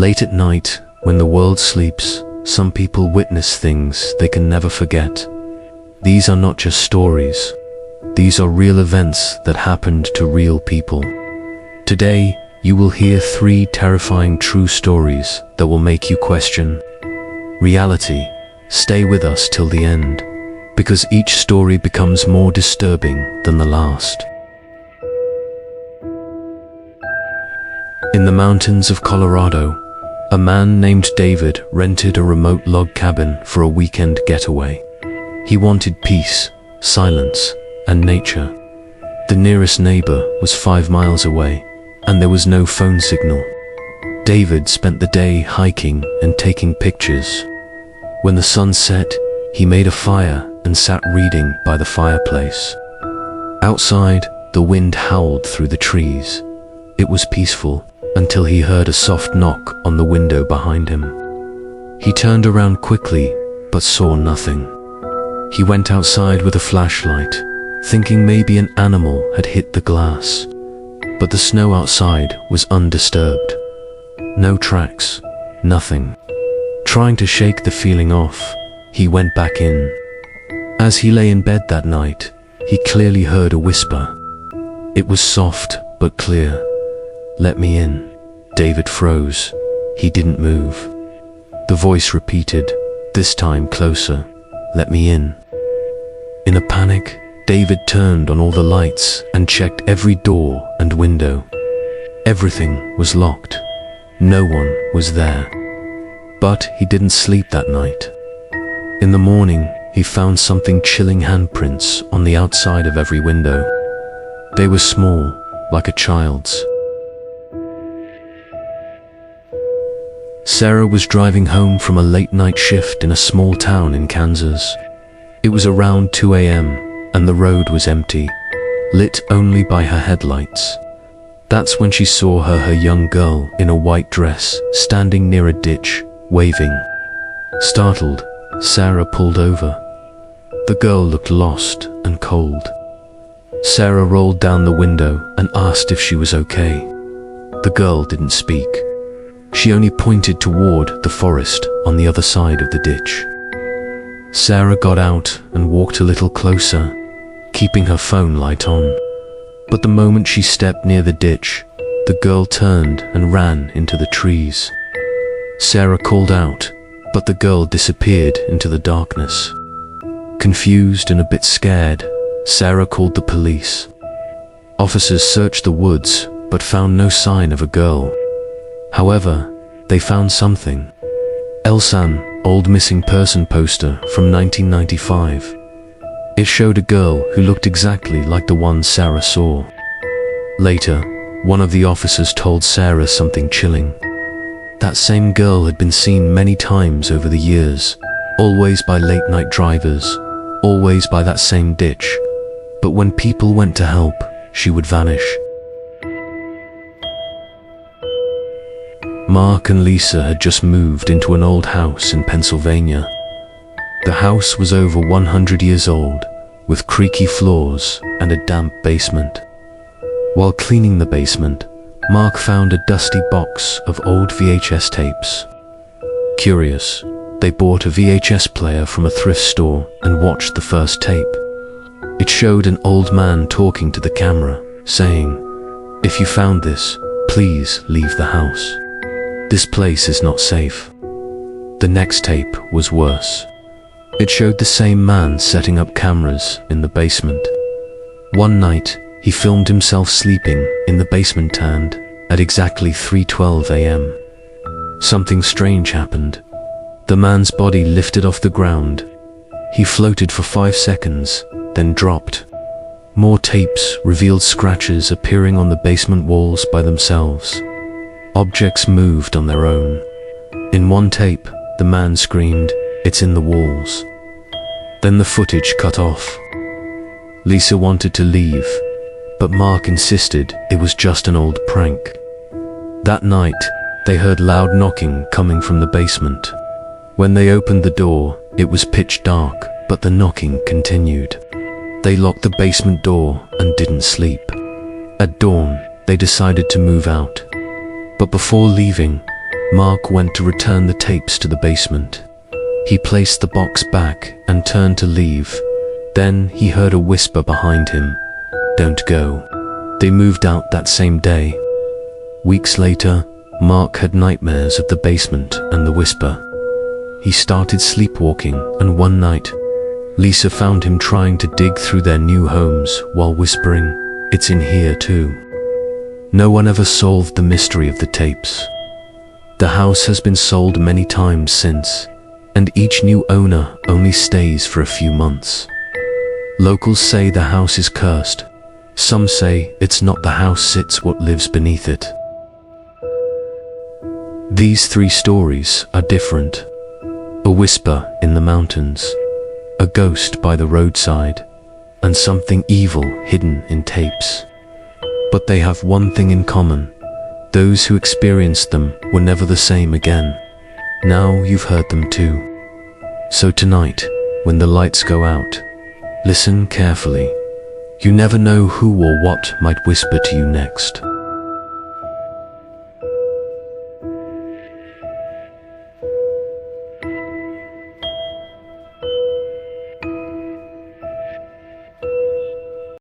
Late at night, when the world sleeps, some people witness things they can never forget. These are not just stories. These are real events that happened to real people. Today, you will hear 3 terrifying true stories that will make you question reality. Stay with us till the end, because each story becomes more disturbing than the last. In the mountains of Colorado, a man named David rented a remote log cabin for a weekend getaway. He wanted peace, silence, and nature. The nearest neighbor was 5 miles away, and there was no phone signal. David spent the day hiking and taking pictures. When the sun set, he made a fire and sat reading by the fireplace. Outside, the wind howled through the trees. It was peaceful until he heard a soft knock on the window behind him. He turned around quickly, but saw nothing. He went outside with a flashlight, thinking maybe an animal had hit the glass. But the snow outside was undisturbed. No tracks, nothing. Trying to shake the feeling off, he went back in. As he lay in bed that night, he clearly heard a whisper. It was soft but clear. "Let me in." David froze. He didn't move. The voice repeated, this time closer, "Let me in." In a panic, David turned on all the lights and checked every door and window. Everything was locked. No one was there. But he didn't sleep that night. In the morning, he found something chilling handprints on the outside of every window. They were small, like a child's. Sarah was driving home from a late-night shift in a small town in Kansas. It was around 2 a.m., and the road was empty, lit only by her headlights. That's when she saw her young girl in a white dress standing near a ditch, waving. Startled, Sarah pulled over. The girl looked lost and cold. Sarah rolled down the window and asked if she was okay. The girl didn't speak. She only pointed toward the forest on the other side of the ditch. Sarah got out and walked a little closer, keeping her phone light on. But the moment she stepped near the ditch, the girl turned and ran into the trees. Sarah called out, but the girl disappeared into the darkness. Confused and a bit scared, Sarah called the police. Officers searched the woods, but found no sign of a girl. However, they found something. Elsan, old missing person poster from 1995. It showed a girl who looked exactly like the one Sarah saw. Later, one of the officers told Sarah something chilling. That same girl had been seen many times over the years, always by late-night drivers, always by that same ditch. But when people went to help, she would vanish. Mark and Lisa had just moved into an old house in Pennsylvania. The house was over 100 years old, with creaky floors and a damp basement. While cleaning the basement, Mark found a dusty box of old VHS tapes. Curious, they bought a VHS player from a thrift store and watched the first tape. It showed an old man talking to the camera, saying, "If you found this, please leave the house. This place is not safe." The next tape was worse. It showed the same man setting up cameras in the basement. One night, he filmed himself sleeping in the basement tent at exactly 3:12 a.m. Something strange happened. The man's body lifted off the ground. He floated for 5 seconds, then dropped. More tapes revealed scratches appearing on the basement walls by themselves. Objects moved on their own. In one tape, the man screamed, "It's in the walls." Then the footage cut off. Lisa wanted to leave, but Mark insisted it was just an old prank. That night, they heard loud knocking coming from the basement. When they opened the door, it was pitch dark, but the knocking continued. They locked the basement door and didn't sleep. At dawn, they decided to move out. But before leaving, Mark went to return the tapes to the basement. He placed the box back and turned to leave. Then he heard a whisper behind him. "Don't go." They moved out that same day. Weeks later, Mark had nightmares of the basement and the whisper. He started sleepwalking, and one night, Lisa found him trying to dig through their new homes while whispering, "It's in here too." No one ever solved the mystery of the tapes. The house has been sold many times since, and each new owner only stays for a few months. Locals say the house is cursed. Some say it's not the house, it's what lives beneath it. These three stories are different. A whisper in the mountains, a ghost by the roadside, and something evil hidden in tapes. But they have one thing in common. Those who experienced them were never the same again. Now you've heard them too. So tonight, when the lights go out, listen carefully. You never know who or what might whisper to you next.